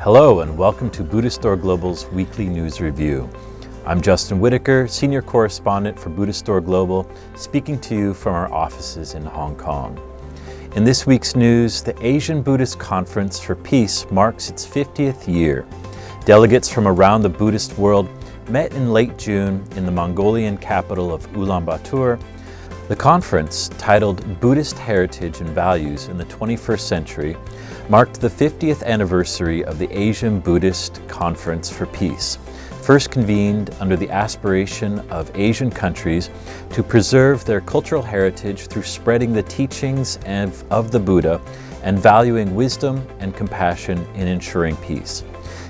Hello and welcome to Buddhistdoor Global's weekly news review. I'm Justin Whitaker, Senior Correspondent for Buddhistdoor Global, speaking to you from our offices in Hong Kong. In this week's news, the Asian Buddhist Conference for Peace marks its 50th year. Delegates from around the Buddhist world met in late June in the Mongolian capital of Ulaanbaatar. The conference, titled Buddhist Heritage and Values in the 21st Century, marked the 50th anniversary of the Asian Buddhist Conference for Peace, first convened under the aspiration of Asian countries to preserve their cultural heritage through spreading the teachings of the Buddha and valuing wisdom and compassion in ensuring peace.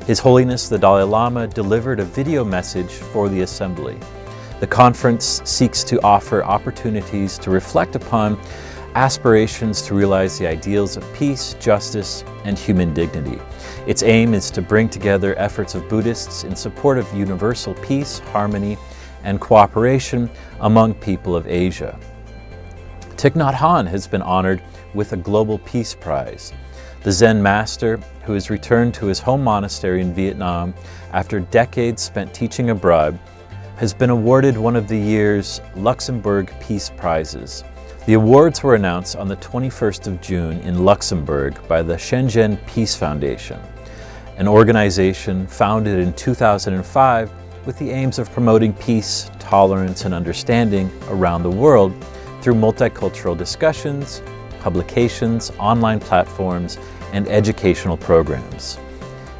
His Holiness the Dalai Lama delivered a video message for the assembly. The conference seeks to offer opportunities to reflect upon aspirations to realize the ideals of peace, justice, and human dignity. Its aim is to bring together efforts of Buddhists in support of universal peace, harmony, and cooperation among people of Asia. Thich Nhat has been honored with a Global Peace Prize. The Zen master, who has returned to his home monastery in Vietnam after decades spent teaching abroad, has been awarded one of the year's Luxembourg Peace Prizes. The awards were announced on the 21st of June in Luxembourg by the Shenzhen Peace Foundation, an organization founded in 2005 with the aims of promoting peace, tolerance, and understanding around the world through multicultural discussions, publications, online platforms, and educational programs.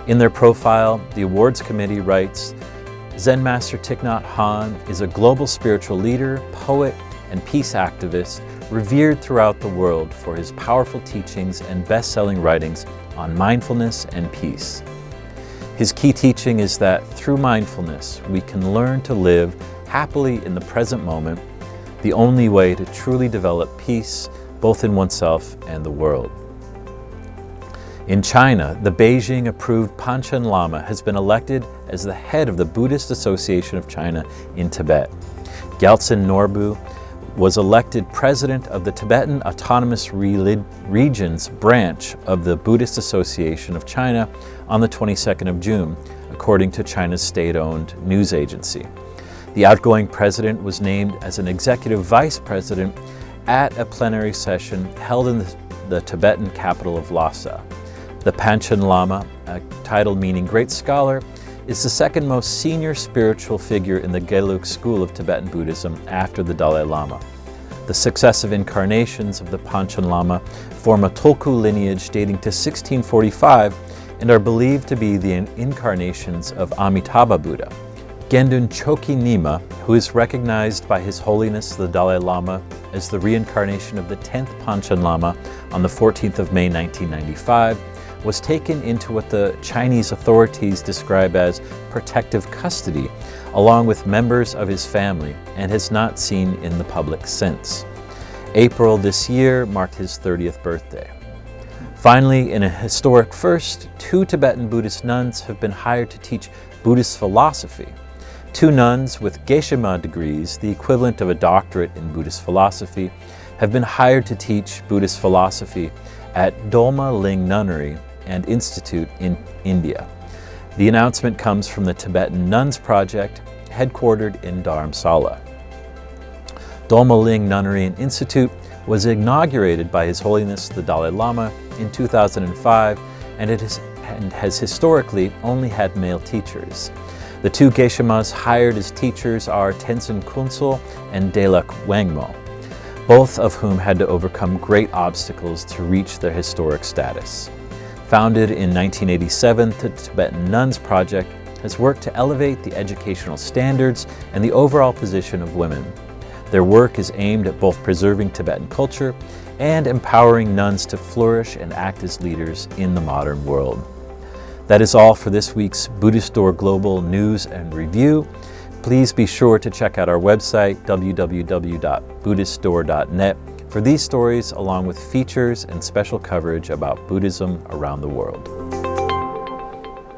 In their profile, the awards committee writes, Zen Master Thich Nhat is a global spiritual leader, poet, and peace activist revered throughout the world for his powerful teachings and best-selling writings on mindfulness and peace. His key teaching is that through mindfulness, we can learn to live happily in the present moment, the only way to truly develop peace both in oneself and the world. In China, the Beijing-approved Panchen Lama has been elected as the head of the Buddhist Association of China in Tibet. Gyaltsen Norbu was elected president of the Tibetan Autonomous Regions branch of the Buddhist Association of China on the 22nd of June, according to China's state-owned news agency. The outgoing president was named as an executive vice president at a plenary session held in the Tibetan capital of Lhasa. The Panchen Lama, a title meaning great scholar, is the second most senior spiritual figure in the Gelug school of Tibetan Buddhism after the Dalai Lama. The successive incarnations of the Panchen Lama form a Tulku lineage dating to 1645 and are believed to be the incarnations of Amitabha Buddha. Gendun Choki Nyima, who is recognized by His Holiness the Dalai Lama as the reincarnation of the 10th Panchen Lama on the 14th of May 1995, was taken into what the Chinese authorities describe as protective custody, along with members of his family, and has not seen in the public since. April this year marked his 30th birthday. Finally, in a historic first, 2 Tibetan Buddhist nuns have been hired to teach Buddhist philosophy. 2 nuns with Geshe-ma degrees, the equivalent of a doctorate in Buddhist philosophy, have been hired to teach Buddhist philosophy at Dolma Ling Nunnery and Institute in India. The announcement comes from the Tibetan Nuns Project, headquartered in Dharamsala. Dolma Ling Nunnery and Institute was inaugurated by His Holiness the Dalai Lama in 2005, and it has historically only had male teachers. The 2 Geshe-mas hired as teachers are Tenzin Kunsel and Delak Wangmo, both of whom had to overcome great obstacles to reach their historic status. Founded in 1987, the Tibetan Nuns Project has worked to elevate the educational standards and the overall position of women. Their work is aimed at both preserving Tibetan culture and empowering nuns to flourish and act as leaders in the modern world. That is all for this week's Buddhistdoor Global News and Review. Please be sure to check out our website, www.buddhistdoor.net, for these stories along with features and special coverage about Buddhism around the world.